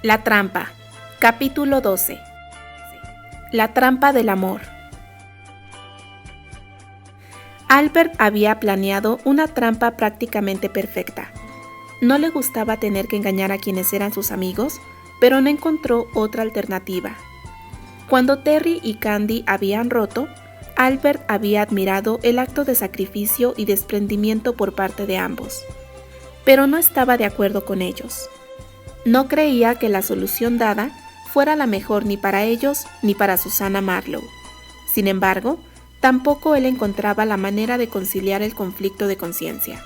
La trampa. Capítulo 12. La trampa del amor. Albert había planeado una trampa prácticamente perfecta. No le gustaba tener que engañar a quienes eran sus amigos, pero no encontró otra alternativa. Cuando Terry y Candy habían roto, Albert había admirado el acto de sacrificio y desprendimiento por parte de ambos, pero no estaba de acuerdo con ellos. No creía que la solución dada fuera la mejor ni para ellos ni para Susannah Marlowe. Sin embargo, tampoco él encontraba la manera de conciliar el conflicto de conciencia.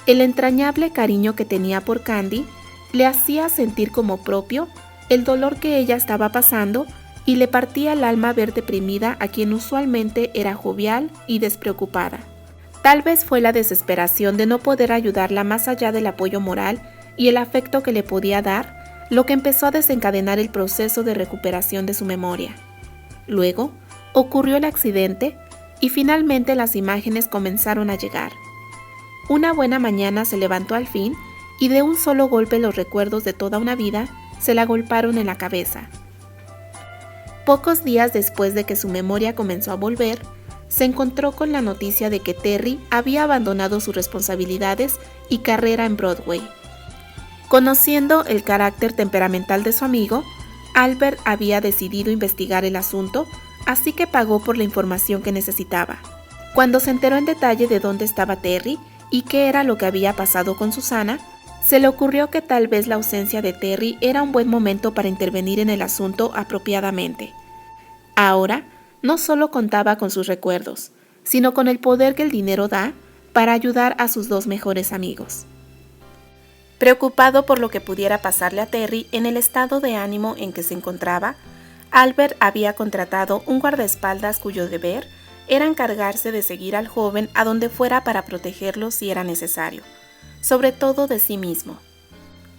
El entrañable cariño que tenía por Candy le hacía sentir como propio el dolor que ella estaba pasando y le partía el alma ver deprimida a quien usualmente era jovial y despreocupada. Tal vez fue la desesperación de no poder ayudarla más allá del apoyo moral y el afecto que le podía dar, lo que empezó a desencadenar el proceso de recuperación de su memoria. Luego, ocurrió el accidente y finalmente las imágenes comenzaron a llegar. Una buena mañana se levantó al fin y de un solo golpe los recuerdos de toda una vida se la golpearon en la cabeza. Pocos días después de que su memoria comenzó a volver, se encontró con la noticia de que Terry había abandonado sus responsabilidades y carrera en Broadway. Conociendo el carácter temperamental de su amigo, Albert había decidido investigar el asunto, así que pagó por la información que necesitaba. Cuando se enteró en detalle de dónde estaba Terry y qué era lo que había pasado con Susannah, se le ocurrió que tal vez la ausencia de Terry era un buen momento para intervenir en el asunto apropiadamente. Ahora, no solo contaba con sus recuerdos, sino con el poder que el dinero da para ayudar a sus dos mejores amigos. Preocupado por lo que pudiera pasarle a Terry en el estado de ánimo en que se encontraba, Albert había contratado un guardaespaldas cuyo deber era encargarse de seguir al joven a donde fuera para protegerlo si era necesario, sobre todo de sí mismo.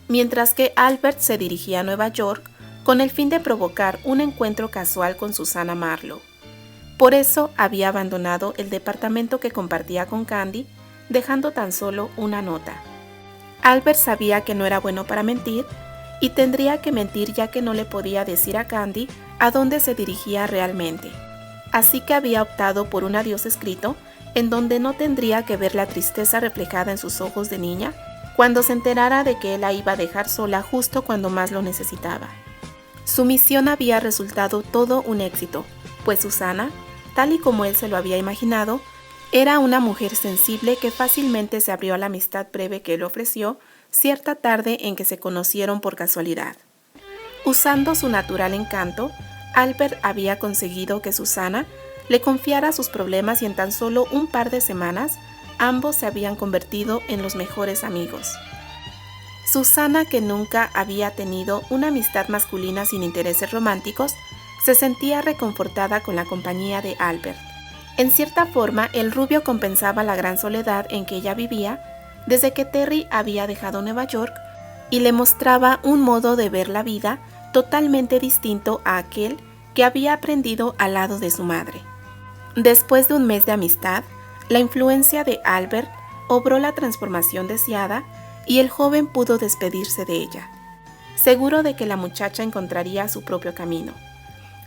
Mientras que Albert se dirigía a Nueva York con el fin de provocar un encuentro casual con Susannah Marlowe. Por eso había abandonado el departamento que compartía con Candy, dejando tan solo una nota. Albert sabía que no era bueno para mentir y tendría que mentir ya que no le podía decir a Candy a dónde se dirigía realmente. Así que había optado por un adiós escrito en donde no tendría que ver la tristeza reflejada en sus ojos de niña cuando se enterara de que él la iba a dejar sola justo cuando más lo necesitaba. Su misión había resultado todo un éxito, pues Susannah, tal y como él se lo había imaginado, era una mujer sensible que fácilmente se abrió a la amistad breve que él ofreció cierta tarde en que se conocieron por casualidad. Usando su natural encanto, Albert había conseguido que Susannah le confiara sus problemas y en tan solo un par de semanas, ambos se habían convertido en los mejores amigos. Susannah, que nunca había tenido una amistad masculina sin intereses románticos, se sentía reconfortada con la compañía de Albert. En cierta forma, el rubio compensaba la gran soledad en que ella vivía desde que Terry había dejado Nueva York y le mostraba un modo de ver la vida totalmente distinto a aquel que había aprendido al lado de su madre. Después de un mes de amistad, la influencia de Albert obró la transformación deseada y el joven pudo despedirse de ella, seguro de que la muchacha encontraría su propio camino.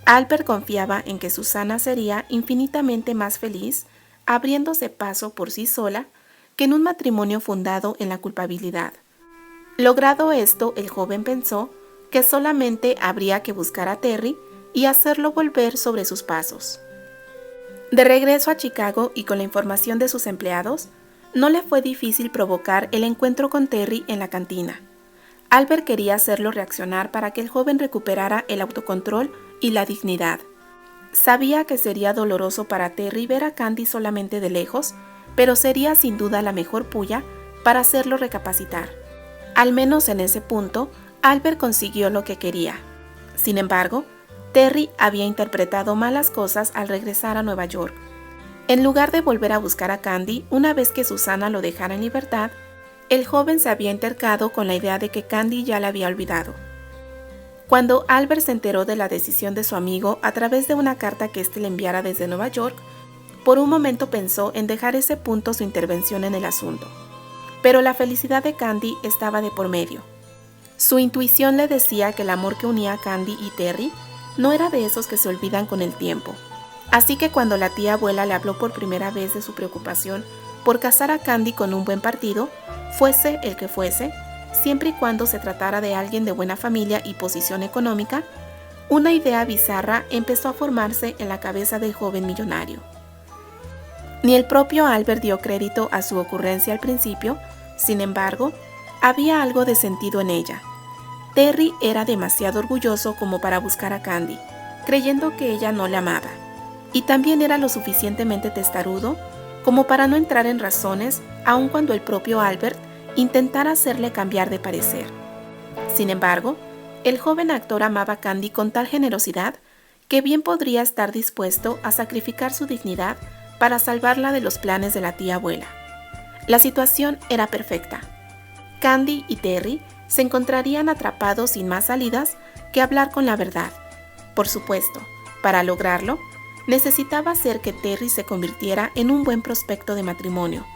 Albert confiaba en que Susannah sería infinitamente más feliz abriéndose paso por sí sola que en un matrimonio fundado en la culpabilidad. Logrado esto, el joven pensó que solamente habría que buscar a Terry y hacerlo volver sobre sus pasos. De regreso a Chicago y con la información de sus empleados, no le fue difícil provocar el encuentro con Terry en la cantina. Albert quería hacerlo reaccionar para que el joven recuperara el autocontrol y la dignidad. Sabía que sería doloroso para Terry ver a Candy solamente de lejos, pero sería sin duda la mejor puya para hacerlo recapacitar. Al menos en ese punto, Albert consiguió lo que quería. Sin embargo, Terry había interpretado malas cosas al regresar a Nueva York. En lugar de volver a buscar a Candy una vez que Susannah lo dejara en libertad, el joven se había entercado con la idea de que Candy ya la había olvidado. Cuando Albert se enteró de la decisión de su amigo a través de una carta que éste le enviara desde Nueva York, por un momento pensó en dejar ese punto su intervención en el asunto. Pero la felicidad de Candy estaba de por medio. Su intuición le decía que el amor que unía a Candy y Terry no era de esos que se olvidan con el tiempo. Así que cuando la tía abuela le habló por primera vez de su preocupación por casar a Candy con un buen partido, fuese el que fuese, siempre y cuando se tratara de alguien de buena familia y posición económica, una idea bizarra empezó a formarse en la cabeza del joven millonario. Ni el propio Albert dio crédito a su ocurrencia al principio, sin embargo, había algo de sentido en ella. Terry era demasiado orgulloso como para buscar a Candy, creyendo que ella no le amaba, y también era lo suficientemente testarudo como para no entrar en razones aun cuando el propio Albert intentara hacerle cambiar de parecer. Sin embargo, el joven actor amaba a Candy con tal generosidad que bien podría estar dispuesto a sacrificar su dignidad para salvarla de los planes de la tía abuela. La situación era perfecta. Candy y Terry se encontrarían atrapados sin más salidas que hablar con la verdad. Por supuesto, para lograrlo, necesitaba hacer que Terry se convirtiera en un buen prospecto de matrimonio,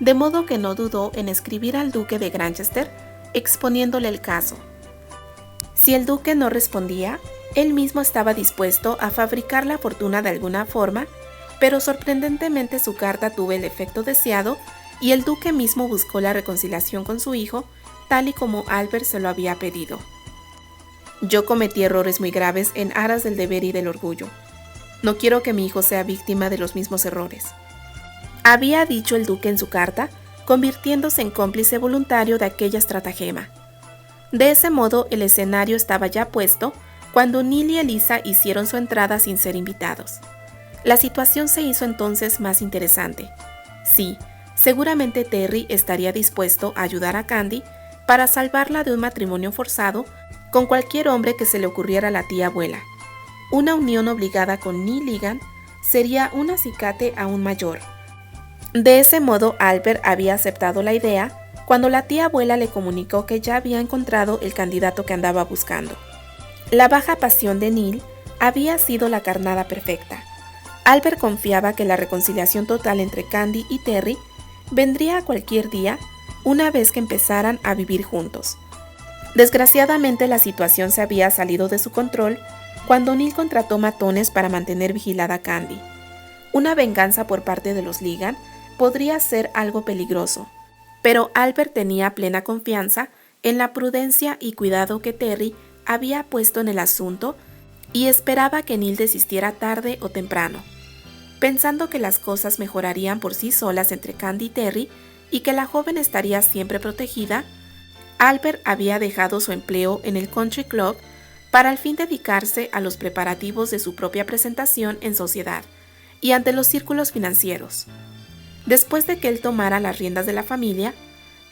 de modo que no dudó en escribir al duque de Granchester exponiéndole el caso. Si el duque no respondía, él mismo estaba dispuesto a fabricar la fortuna de alguna forma, pero sorprendentemente su carta tuvo el efecto deseado y el duque mismo buscó la reconciliación con su hijo, tal y como Albert se lo había pedido. Yo cometí errores muy graves en aras del deber y del orgullo. No quiero que mi hijo sea víctima de los mismos errores, había dicho el duque en su carta, convirtiéndose en cómplice voluntario de aquella estratagema. De ese modo, el escenario estaba ya puesto cuando Neil y Eliza hicieron su entrada sin ser invitados. La situación se hizo entonces más interesante. Sí, seguramente Terry estaría dispuesto a ayudar a Candy para salvarla de un matrimonio forzado con cualquier hombre que se le ocurriera a la tía abuela. Una unión obligada con Neil Ligan sería un acicate aún mayor. De ese modo, Albert había aceptado la idea cuando la tía abuela le comunicó que ya había encontrado el candidato que andaba buscando. La baja pasión de Neil había sido la carnada perfecta. Albert confiaba que la reconciliación total entre Candy y Terry vendría a cualquier día una vez que empezaran a vivir juntos. Desgraciadamente, la situación se había salido de su control cuando Neil contrató matones para mantener vigilada a Candy. Una venganza por parte de los Ligan podría ser algo peligroso, pero Albert tenía plena confianza en la prudencia y cuidado que Terry había puesto en el asunto y esperaba que Neil desistiera tarde o temprano. Pensando que las cosas mejorarían por sí solas entre Candy y Terry y que la joven estaría siempre protegida, Albert había dejado su empleo en el Country Club para al fin dedicarse a los preparativos de su propia presentación en sociedad y ante los círculos financieros. Después de que él tomara las riendas de la familia,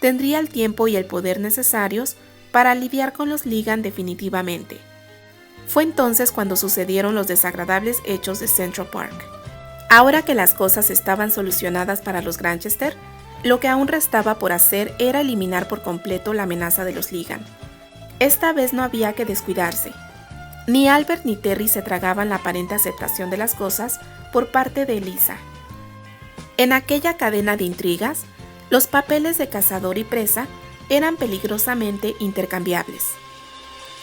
tendría el tiempo y el poder necesarios para lidiar con los Ligan definitivamente. Fue entonces cuando sucedieron los desagradables hechos de Central Park. Ahora que las cosas estaban solucionadas para los Granchester, lo que aún restaba por hacer era eliminar por completo la amenaza de los Ligan. Esta vez no había que descuidarse. Ni Albert ni Terry se tragaban la aparente aceptación de las cosas por parte de Eliza. En aquella cadena de intrigas, los papeles de cazador y presa eran peligrosamente intercambiables.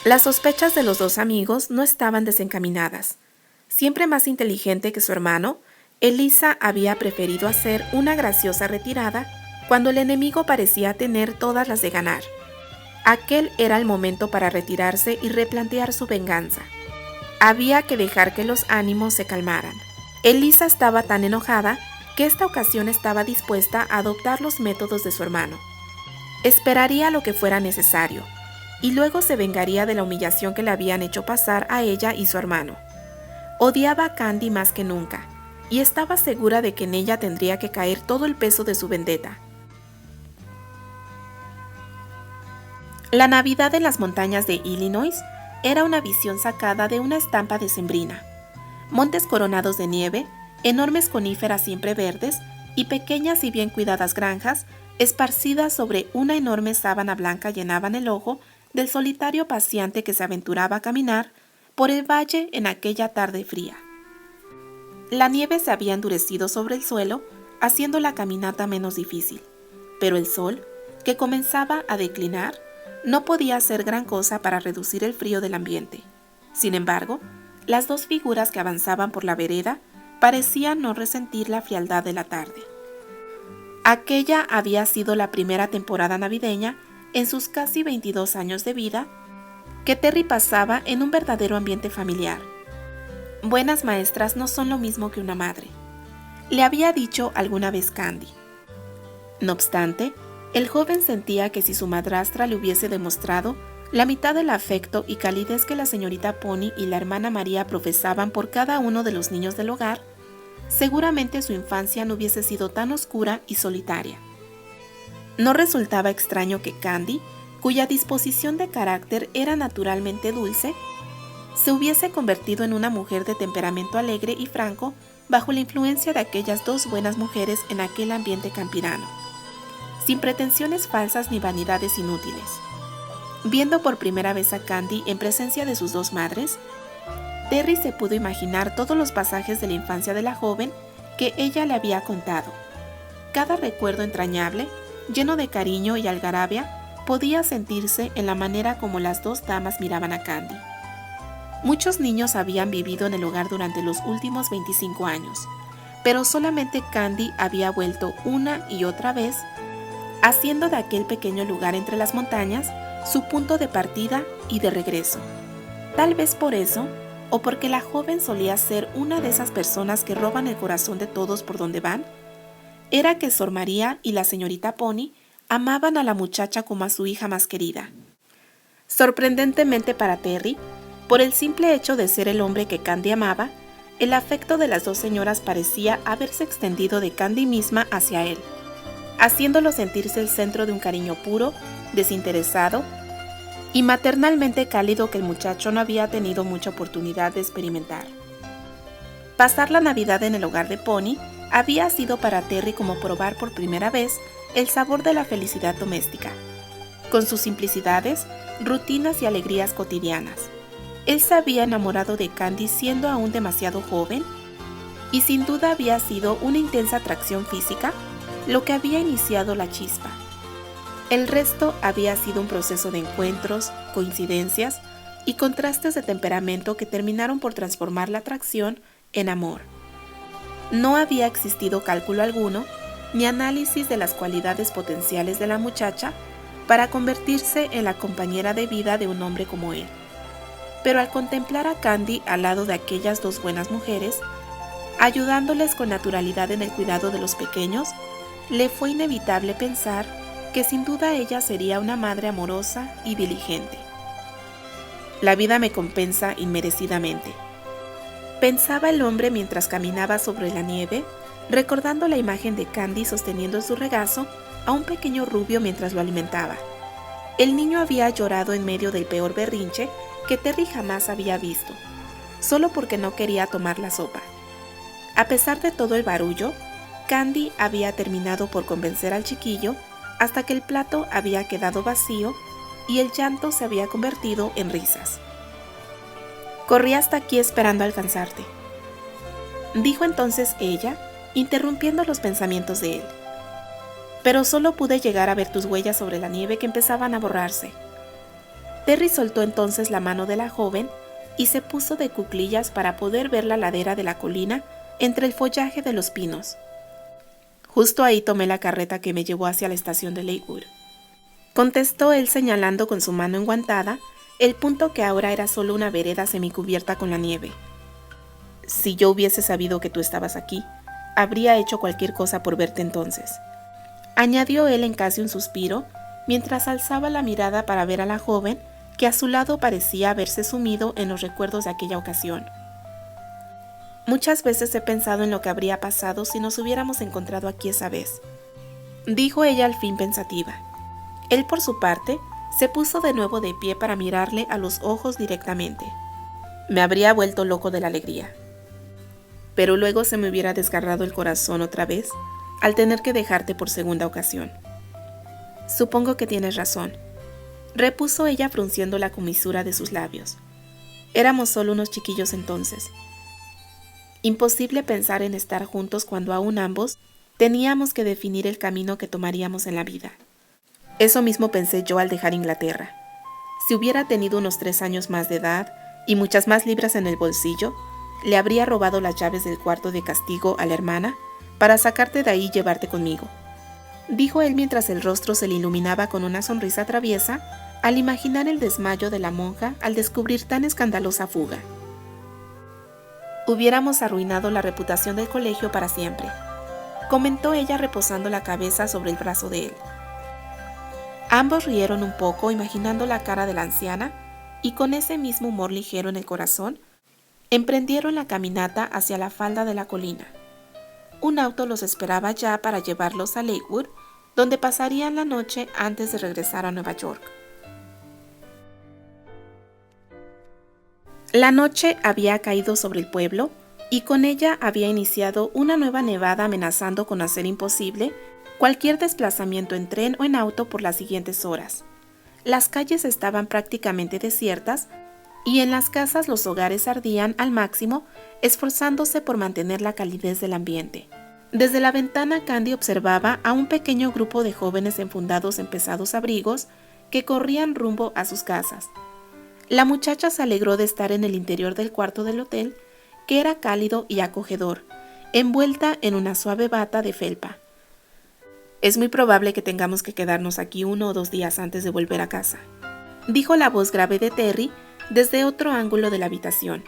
Las sospechas de los dos amigos no estaban desencaminadas. Siempre más inteligente que su hermano, Eliza había preferido hacer una graciosa retirada cuando el enemigo parecía tener todas las de ganar. Aquel era el momento para retirarse y replantear su venganza. Había que dejar que los ánimos se calmaran. Eliza estaba tan enojada que esta ocasión estaba dispuesta a adoptar los métodos de su hermano. Esperaría lo que fuera necesario, y luego se vengaría de la humillación que le habían hecho pasar a ella y su hermano. Odiaba a Candy más que nunca, y estaba segura de que en ella tendría que caer todo el peso de su vendetta. La Navidad en las montañas de Illinois era una visión sacada de una estampa decembrina. Montes coronados de nieve, enormes coníferas siempre verdes y pequeñas y bien cuidadas granjas esparcidas sobre una enorme sábana blanca llenaban el ojo del solitario paseante que se aventuraba a caminar por el valle en aquella tarde fría. La nieve se había endurecido sobre el suelo, haciendo la caminata menos difícil, pero el sol, que comenzaba a declinar, no podía hacer gran cosa para reducir el frío del ambiente. Sin embargo, las dos figuras que avanzaban por la vereda parecían no resentir la frialdad de la tarde. Aquella había sido la primera temporada navideña en sus casi 22 años de vida que Terry pasaba en un verdadero ambiente familiar. Buenas maestras no son lo mismo que una madre, le había dicho alguna vez Candy. No obstante, el joven sentía que si su madrastra le hubiese demostrado la mitad del afecto y calidez que la señorita Pony y la hermana María profesaban por cada uno de los niños del hogar, seguramente su infancia no hubiese sido tan oscura y solitaria. No resultaba extraño que Candy, cuya disposición de carácter era naturalmente dulce, se hubiese convertido en una mujer de temperamento alegre y franco bajo la influencia de aquellas dos buenas mujeres en aquel ambiente campirano, sin pretensiones falsas ni vanidades inútiles. Viendo por primera vez a Candy en presencia de sus dos madres, Terry se pudo imaginar todos los pasajes de la infancia de la joven que ella le había contado. Cada recuerdo entrañable, lleno de cariño y algarabia, podía sentirse en la manera como las dos damas miraban a Candy. Muchos niños habían vivido en el hogar durante los últimos 25 años, pero solamente Candy había vuelto una y otra vez, haciendo de aquel pequeño lugar entre las montañas su punto de partida y de regreso. Tal vez por eso, o porque la joven solía ser una de esas personas que roban el corazón de todos por donde van, era que Sor María y la señorita Pony amaban a la muchacha como a su hija más querida. Sorprendentemente para Terry, por el simple hecho de ser el hombre que Candy amaba, el afecto de las dos señoras parecía haberse extendido de Candy misma hacia él, haciéndolo sentirse el centro de un cariño puro, desinteresado y maternalmente cálido que el muchacho no había tenido mucha oportunidad de experimentar. Pasar la Navidad en el hogar de Pony había sido para Terry como probar por primera vez el sabor de la felicidad doméstica, con sus simplicidades, rutinas y alegrías cotidianas. Él se había enamorado de Candy siendo aún demasiado joven y sin duda había sido una intensa atracción física lo que había iniciado la chispa. El resto había sido un proceso de encuentros, coincidencias y contrastes de temperamento que terminaron por transformar la atracción en amor. No había existido cálculo alguno ni análisis de las cualidades potenciales de la muchacha para convertirse en la compañera de vida de un hombre como él. Pero al contemplar a Candy al lado de aquellas dos buenas mujeres, ayudándoles con naturalidad en el cuidado de los pequeños, le fue inevitable pensar que sin duda ella sería una madre amorosa y diligente. La vida me compensa inmerecidamente, pensaba el hombre mientras caminaba sobre la nieve, recordando la imagen de Candy sosteniendo en su regazo a un pequeño rubio mientras lo alimentaba. El niño había llorado en medio del peor berrinche que Terry jamás había visto, solo porque no quería tomar la sopa. A pesar de todo el barullo, Candy había terminado por convencer al chiquillo hasta que el plato había quedado vacío y el llanto se había convertido en risas. «Corrí hasta aquí esperando alcanzarte», dijo entonces ella, interrumpiendo los pensamientos de él. «Pero solo pude llegar a ver tus huellas sobre la nieve que empezaban a borrarse». Terry soltó entonces la mano de la joven y se puso de cuclillas para poder ver la ladera de la colina entre el follaje de los pinos. Justo ahí tomé la carreta que me llevó hacia la estación de Lakewood, contestó él señalando con su mano enguantada el punto que ahora era solo una vereda semicubierta con la nieve. Si yo hubiese sabido que tú estabas aquí, habría hecho cualquier cosa por verte entonces, añadió él en casi un suspiro, mientras alzaba la mirada para ver a la joven que a su lado parecía haberse sumido en los recuerdos de aquella ocasión. Muchas veces he pensado en lo que habría pasado si nos hubiéramos encontrado aquí esa vez, dijo ella al fin pensativa. Él, por su parte, se puso de nuevo de pie para mirarle a los ojos directamente. Me habría vuelto loco de la alegría. Pero luego se me hubiera desgarrado el corazón otra vez al tener que dejarte por segunda ocasión. Supongo que tienes razón, repuso ella frunciendo la comisura de sus labios. Éramos solo unos chiquillos entonces. Imposible pensar en estar juntos cuando aún ambos teníamos que definir el camino que tomaríamos en la vida. Eso mismo pensé yo al dejar Inglaterra. Si hubiera tenido unos 3 años más de edad y muchas más libras en el bolsillo, le habría robado las llaves del cuarto de castigo a la hermana para sacarte de ahí y llevarte conmigo, dijo él mientras el rostro se le iluminaba con una sonrisa traviesa al imaginar el desmayo de la monja al descubrir tan escandalosa fuga. Hubiéramos arruinado la reputación del colegio para siempre, comentó ella reposando la cabeza sobre el brazo de él. Ambos rieron un poco imaginando la cara de la anciana y con ese mismo humor ligero en el corazón, emprendieron la caminata hacia la falda de la colina. Un auto los esperaba ya para llevarlos a Lakewood, donde pasarían la noche antes de regresar a Nueva York. La noche había caído sobre el pueblo y con ella había iniciado una nueva nevada amenazando con hacer imposible cualquier desplazamiento en tren o en auto por las siguientes horas. Las calles estaban prácticamente desiertas y en las casas los hogares ardían al máximo, esforzándose por mantener la calidez del ambiente. Desde la ventana Candy observaba a un pequeño grupo de jóvenes enfundados en pesados abrigos que corrían rumbo a sus casas. La muchacha se alegró de estar en el interior del cuarto del hotel, que era cálido y acogedor, envuelta en una suave bata de felpa. Es muy probable que tengamos que quedarnos aquí 1 o 2 días antes de volver a casa, dijo la voz grave de Terry desde otro ángulo de la habitación.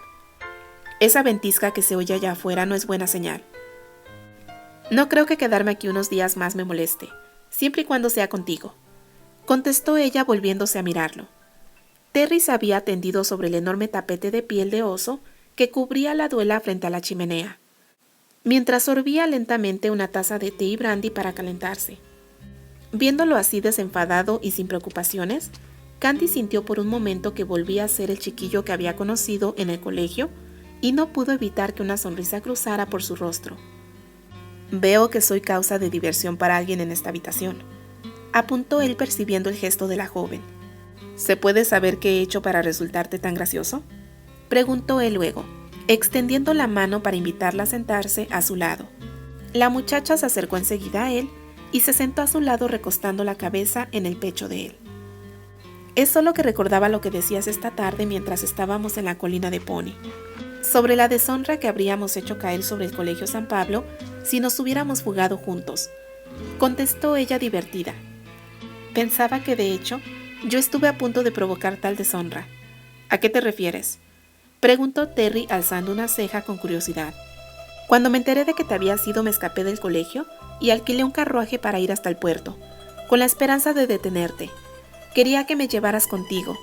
Esa ventisca que se oye allá afuera no es buena señal. No creo que quedarme aquí unos días más me moleste, siempre y cuando sea contigo, contestó ella volviéndose a mirarlo. Terry se había tendido sobre el enorme tapete de piel de oso que cubría la duela frente a la chimenea, mientras sorbía lentamente una taza de té y brandy para calentarse. Viéndolo así desenfadado y sin preocupaciones, Candy sintió por un momento que volvía a ser el chiquillo que había conocido en el colegio y no pudo evitar que una sonrisa cruzara por su rostro. Veo que soy causa de diversión para alguien en esta habitación, apuntó él percibiendo el gesto de la joven. ¿Se puede saber qué he hecho para resultarte tan gracioso?, preguntó él luego, extendiendo la mano para invitarla a sentarse a su lado. La muchacha se acercó enseguida a él y se sentó a su lado recostando la cabeza en el pecho de él. Es solo que recordaba lo que decías esta tarde mientras estábamos en la colina de Pony, sobre la deshonra que habríamos hecho caer sobre el Colegio San Pablo si nos hubiéramos fugado juntos, contestó ella divertida. Pensaba que de hecho yo estuve a punto de provocar tal deshonra. ¿A qué te refieres?, preguntó Terry alzando una ceja con curiosidad. Cuando me enteré de que te habías ido me escapé del colegio y alquilé un carruaje para ir hasta el puerto, con la esperanza de detenerte. Quería que me llevaras contigo.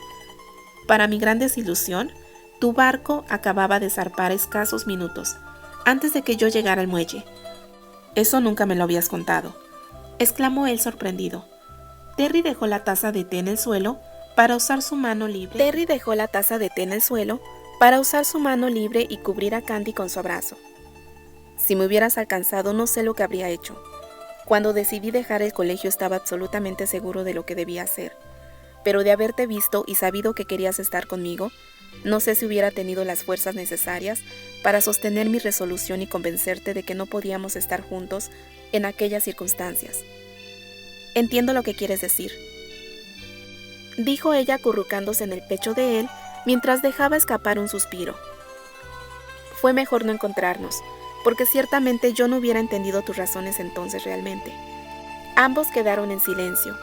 Para mi gran desilusión, tu barco acababa de zarpar escasos minutos, antes de que yo llegara al muelle. Eso nunca me lo habías contado, exclamó él sorprendido. Terry dejó la taza de té en el suelo para usar su mano libre y cubrir a Candy con su abrazo. Si me hubieras alcanzado no sé lo que habría hecho. Cuando decidí dejar el colegio estaba absolutamente seguro de lo que debía hacer, pero de haberte visto y sabido que querías estar conmigo, no sé si hubiera tenido las fuerzas necesarias para sostener mi resolución y convencerte de que no podíamos estar juntos en aquellas circunstancias. Entiendo lo que quieres decir, dijo ella acurrucándose en el pecho de él mientras dejaba escapar un suspiro. Fue mejor no encontrarnos, porque ciertamente yo no hubiera entendido tus razones entonces realmente. Ambos quedaron en silencio.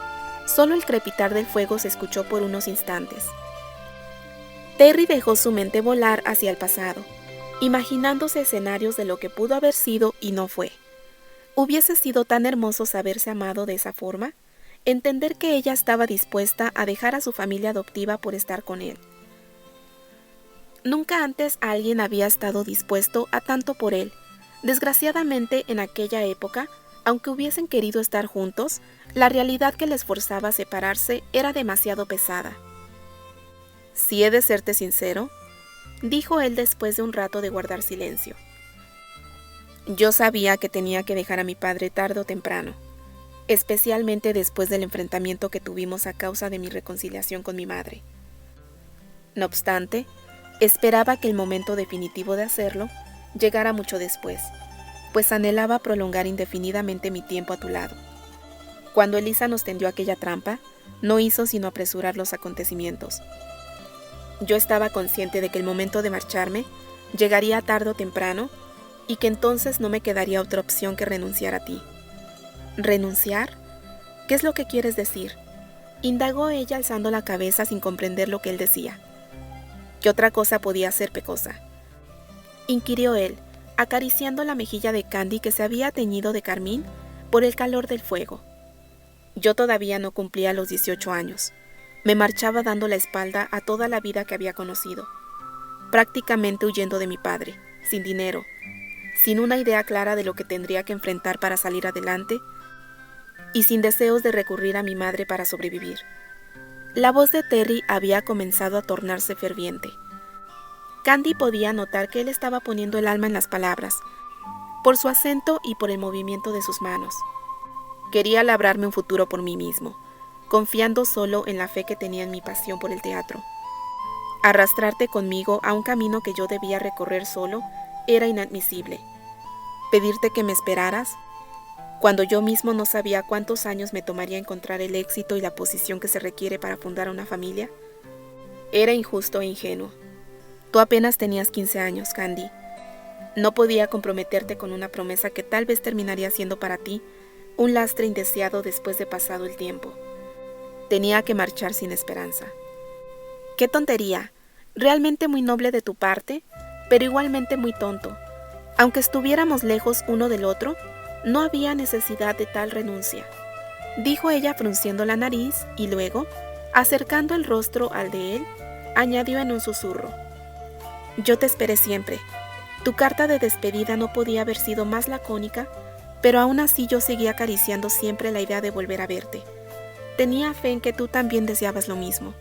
Solo el crepitar del fuego se escuchó por unos instantes. Terry dejó su mente volar hacia el pasado, imaginándose escenarios de lo que pudo haber sido y no fue. Hubiese sido tan hermoso saberse amado de esa forma, entender que ella estaba dispuesta a dejar a su familia adoptiva por estar con él. Nunca antes alguien había estado dispuesto a tanto por él. Desgraciadamente, en aquella época, aunque hubiesen querido estar juntos, la realidad que les forzaba a separarse era demasiado pesada. Si he de serte sincero, dijo él después de un rato de guardar silencio. Yo sabía que tenía que dejar a mi padre tarde o temprano, especialmente después del enfrentamiento que tuvimos a causa de mi reconciliación con mi madre. No obstante, esperaba que el momento definitivo de hacerlo llegara mucho después, pues anhelaba prolongar indefinidamente mi tiempo a tu lado. Cuando Elisa nos tendió aquella trampa, no hizo sino apresurar los acontecimientos. Yo estaba consciente de que el momento de marcharme llegaría tarde o temprano y que entonces no me quedaría otra opción que renunciar a ti. ¿Renunciar? ¿Qué es lo que quieres decir?, indagó ella alzando la cabeza sin comprender lo que él decía. ¿Qué otra cosa podía ser pecosa?, inquirió él, acariciando la mejilla de Candy que se había teñido de carmín por el calor del fuego. Yo todavía no cumplía los 18 años. Me marchaba dando la espalda a toda la vida que había conocido, prácticamente huyendo de mi padre, sin dinero, sin una idea clara de lo que tendría que enfrentar para salir adelante y sin deseos de recurrir a mi madre para sobrevivir. La voz de Terry había comenzado a tornarse ferviente. Candy podía notar que él estaba poniendo el alma en las palabras, por su acento y por el movimiento de sus manos. Quería labrarme un futuro por mí mismo, confiando solo en la fe que tenía en mi pasión por el teatro. Arrastrarte conmigo a un camino que yo debía recorrer solo era inadmisible. Pedirte que me esperaras, cuando yo mismo no sabía cuántos años me tomaría encontrar el éxito y la posición que se requiere para fundar una familia, era injusto e ingenuo. Tú apenas tenías 15 años, Candy. No podía comprometerte con una promesa que tal vez terminaría siendo para ti un lastre indeseado después de pasado el tiempo. Tenía que marchar sin esperanza. ¡Qué tontería! Realmente muy noble de tu parte, pero igualmente muy tonto. Aunque estuviéramos lejos uno del otro, no había necesidad de tal renuncia, dijo ella frunciendo la nariz y luego, acercando el rostro al de él, añadió en un susurro: Yo te esperé siempre. Tu carta de despedida no podía haber sido más lacónica, pero aún así yo seguía acariciando siempre la idea de volver a verte. Tenía fe en que tú también deseabas lo mismo.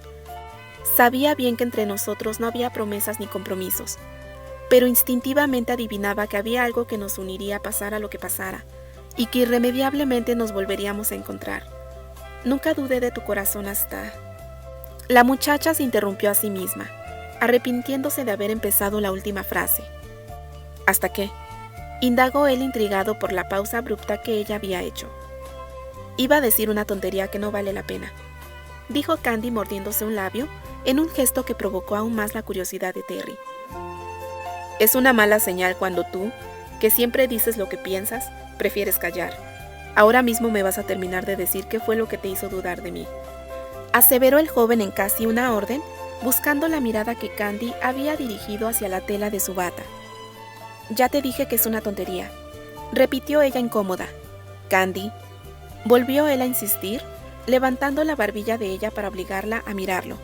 Sabía bien que entre nosotros no había promesas ni compromisos, pero instintivamente adivinaba que había algo que nos uniría pasara lo que pasara, y que irremediablemente nos volveríamos a encontrar. Nunca dudé de tu corazón hasta... La muchacha se interrumpió a sí misma, arrepintiéndose de haber empezado la última frase. ¿Hasta qué?, indagó él intrigado por la pausa abrupta que ella había hecho. Iba a decir una tontería que no vale la pena, dijo Candy mordiéndose un labio en un gesto que provocó aún más la curiosidad de Terry. Es una mala señal cuando tú, que siempre dices lo que piensas, prefieres callar. Ahora mismo me vas a terminar de decir qué fue lo que te hizo dudar de mí, aseveró el joven en casi una orden, buscando la mirada que Candy había dirigido hacia la tela de su bata. Ya te dije que es una tontería, repitió ella incómoda. Candy, volvió él a insistir, levantando la barbilla de ella para obligarla a mirarlo.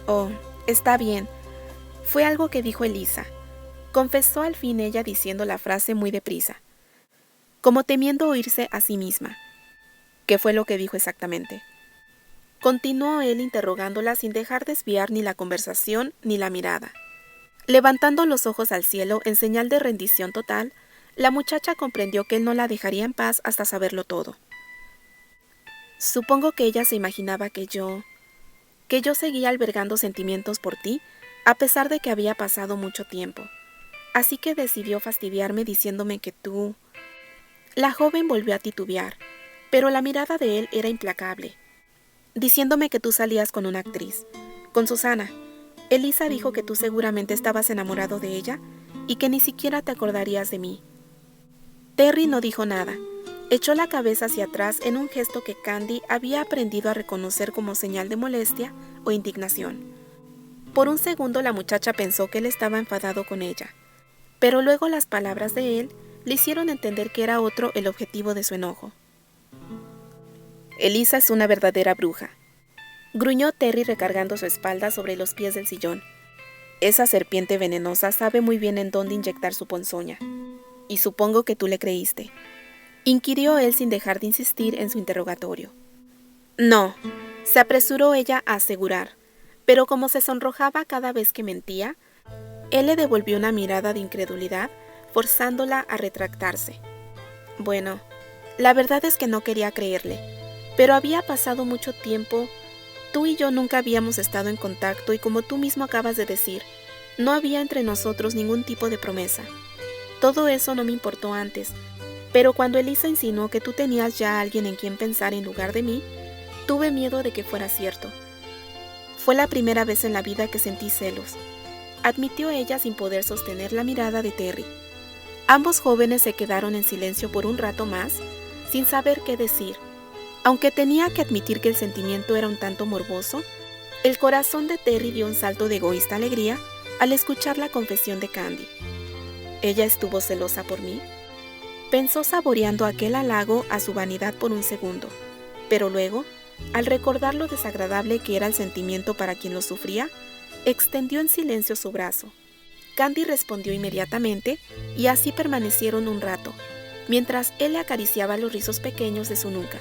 Oh, está bien, fue algo que dijo Elisa, confesó al fin ella diciendo la frase muy deprisa, como temiendo oírse a sí misma. ¿Qué fue lo que dijo exactamente?, continuó él interrogándola sin dejar desviar ni la conversación ni la mirada. Levantando los ojos al cielo en señal de rendición total, la muchacha comprendió que él no la dejaría en paz hasta saberlo todo. Supongo que ella se imaginaba que yo seguía albergando sentimientos por ti, a pesar de que había pasado mucho tiempo. Así que decidió fastidiarme diciéndome que tú... La joven volvió a titubear, pero la mirada de él era implacable. Diciéndome que tú salías con una actriz, con Susana. Elisa dijo que tú seguramente estabas enamorado de ella y que ni siquiera te acordarías de mí. Terry no dijo nada. Echó la cabeza hacia atrás en un gesto que Candy había aprendido a reconocer como señal de molestia o indignación. Por un segundo la muchacha pensó que él estaba enfadado con ella, pero luego las palabras de él le hicieron entender que era otro el objetivo de su enojo. Elisa es una verdadera bruja, gruñó Terry recargando su espalda sobre los pies del sillón. Esa serpiente venenosa sabe muy bien en dónde inyectar su ponzoña. Y supongo que tú le creíste, inquirió él sin dejar de insistir en su interrogatorio. No, se apresuró ella a asegurar, pero como se sonrojaba cada vez que mentía, él le devolvió una mirada de incredulidad, forzándola a retractarse. Bueno, la verdad es que no quería creerle, pero había pasado mucho tiempo. Tú y yo nunca habíamos estado en contacto y como tú mismo acabas de decir, no había entre nosotros ningún tipo de promesa. Todo eso no me importó antes, Pero cuando Elisa insinuó que tú tenías ya a alguien en quien pensar en lugar de mí, tuve miedo de que fuera cierto. Fue la primera vez en la vida que sentí celos, admitió ella sin poder sostener la mirada de Terry. Ambos jóvenes se quedaron en silencio por un rato más, sin saber qué decir. Aunque tenía que admitir que el sentimiento era un tanto morboso, el corazón de Terry dio un salto de egoísta alegría al escuchar la confesión de Candy. ¿Ella estuvo celosa por mí? Pensó saboreando aquel halago a su vanidad por un segundo, pero luego, al recordar lo desagradable que era el sentimiento para quien lo sufría, extendió en silencio su brazo. Candy respondió inmediatamente y así permanecieron un rato, mientras él le acariciaba los rizos pequeños de su nuca.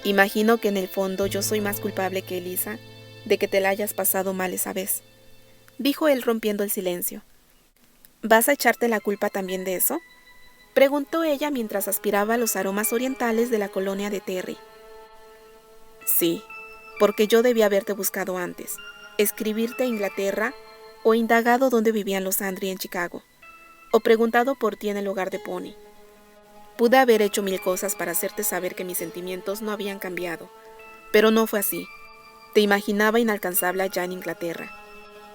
Imagino que en el fondo yo soy más culpable que Elisa de que te la hayas pasado mal esa vez, dijo él rompiendo el silencio. ¿Vas a echarte la culpa también de eso?, preguntó ella mientras aspiraba los aromas orientales de la colonia de Terry. Sí, porque yo debía haberte buscado antes, escribirte a Inglaterra, o indagado dónde vivían los Andry en Chicago, o preguntado por ti en el hogar de Pony. Pude haber hecho 1000 cosas para hacerte saber que mis sentimientos no habían cambiado, pero no fue así. Te imaginaba inalcanzable allá en Inglaterra.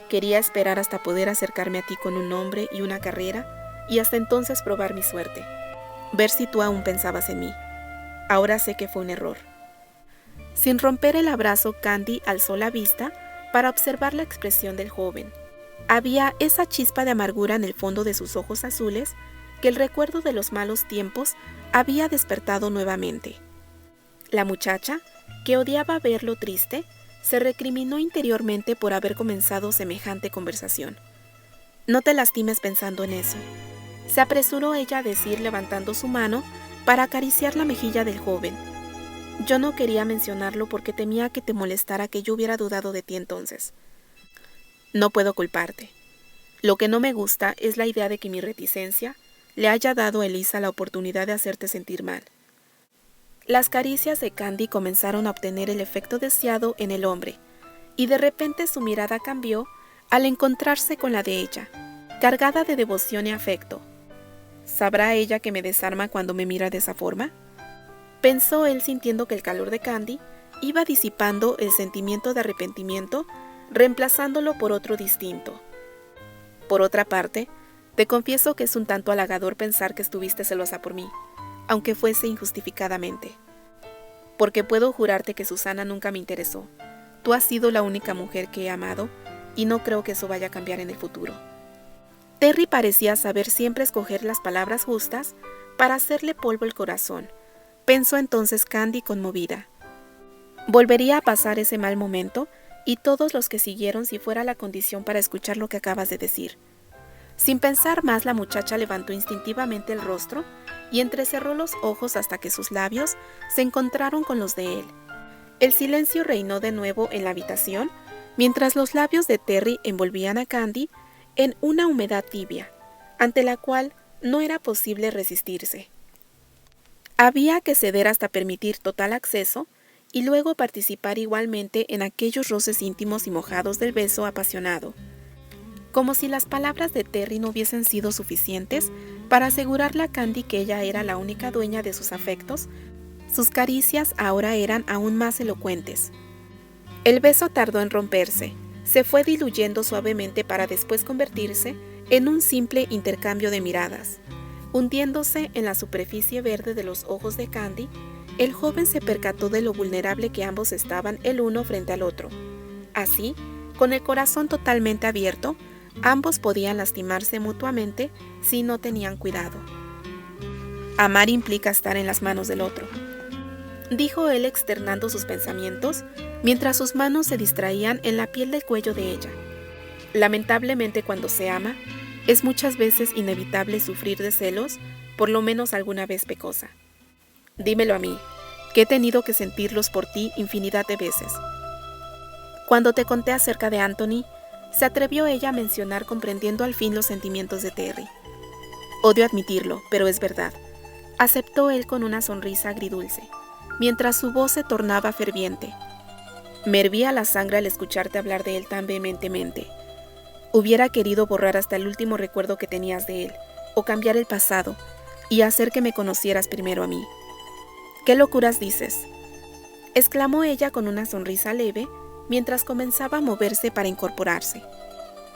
Quería esperar hasta poder acercarme a ti con un nombre y una carrera, y hasta entonces probar mi suerte, ver si tú aún pensabas en mí. Ahora sé que fue un error. Sin romper el abrazo, Candy alzó la vista para observar la expresión del joven. Había esa chispa de amargura en el fondo de sus ojos azules que el recuerdo de los malos tiempos había despertado nuevamente. La muchacha, que odiaba verlo triste, se recriminó interiormente por haber comenzado semejante conversación. No te lastimes pensando en eso, se apresuró ella a decir levantando su mano para acariciar la mejilla del joven. Yo no quería mencionarlo porque temía que te molestara que yo hubiera dudado de ti entonces. No puedo culparte. Lo que no me gusta es la idea de que mi reticencia le haya dado a Elisa la oportunidad de hacerte sentir mal. Las caricias de Candy comenzaron a obtener el efecto deseado en el hombre, y de repente su mirada cambió al encontrarse con la de ella, cargada de devoción y afecto. ¿Sabrá ella que me desarma cuando me mira de esa forma?, pensó él sintiendo que el calor de Candy iba disipando el sentimiento de arrepentimiento, reemplazándolo por otro distinto. Por otra parte, te confieso que es un tanto halagador pensar que estuviste celosa por mí, aunque fuese injustificadamente. Porque puedo jurarte que Susana nunca me interesó. Tú has sido la única mujer que he amado, y no creo que eso vaya a cambiar en el futuro. Terry parecía saber siempre escoger las palabras justas para hacerle polvo el corazón, pensó entonces Candy conmovida. Volvería a pasar ese mal momento y todos los que siguieron si fuera la condición para escuchar lo que acabas de decir. Sin pensar más, la muchacha levantó instintivamente el rostro y entrecerró los ojos hasta que sus labios se encontraron con los de él. El silencio reinó de nuevo en la habitación, mientras los labios de Terry envolvían a Candy en una humedad tibia, ante la cual no era posible resistirse. Había que ceder hasta permitir total acceso y luego participar igualmente en aquellos roces íntimos y mojados del beso apasionado. Como si las palabras de Terry no hubiesen sido suficientes para asegurarle a Candy que ella era la única dueña de sus afectos, sus caricias ahora eran aún más elocuentes. El beso tardó en romperse, se fue diluyendo suavemente para después convertirse en un simple intercambio de miradas. Hundiéndose en la superficie verde de los ojos de Candy, el joven se percató de lo vulnerable que ambos estaban el uno frente al otro. Así, con el corazón totalmente abierto, ambos podían lastimarse mutuamente si no tenían cuidado. Amar implica estar en las manos del otro, dijo él externando sus pensamientos, mientras sus manos se distraían en la piel del cuello de ella. Lamentablemente, cuando se ama, es muchas veces inevitable sufrir de celos, por lo menos alguna vez pecosa. Dímelo a mí, que he tenido que sentirlos por ti infinidad de veces. Cuando te conté acerca de Anthony, se atrevió ella a mencionar comprendiendo al fin los sentimientos de Terry. Odio admitirlo, pero es verdad, aceptó él con una sonrisa agridulce, mientras su voz se tornaba ferviente. Me hervía la sangre al escucharte hablar de él tan vehementemente. Hubiera querido borrar hasta el último recuerdo que tenías de él, o cambiar el pasado, y hacer que me conocieras primero a mí. ¿Qué locuras dices?, exclamó ella con una sonrisa leve mientras comenzaba a moverse para incorporarse.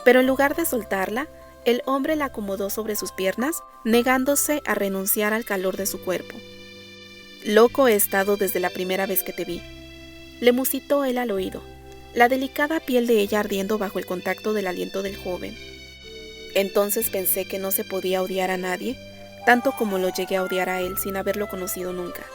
Pero en lugar de soltarla, el hombre la acomodó sobre sus piernas, negándose a renunciar al calor de su cuerpo. Loco he estado desde la primera vez que te vi, le musitó él al oído, la delicada piel de ella ardiendo bajo el contacto del aliento del joven. Entonces pensé que no se podía odiar a nadie, tanto como lo llegué a odiar a él sin haberlo conocido nunca.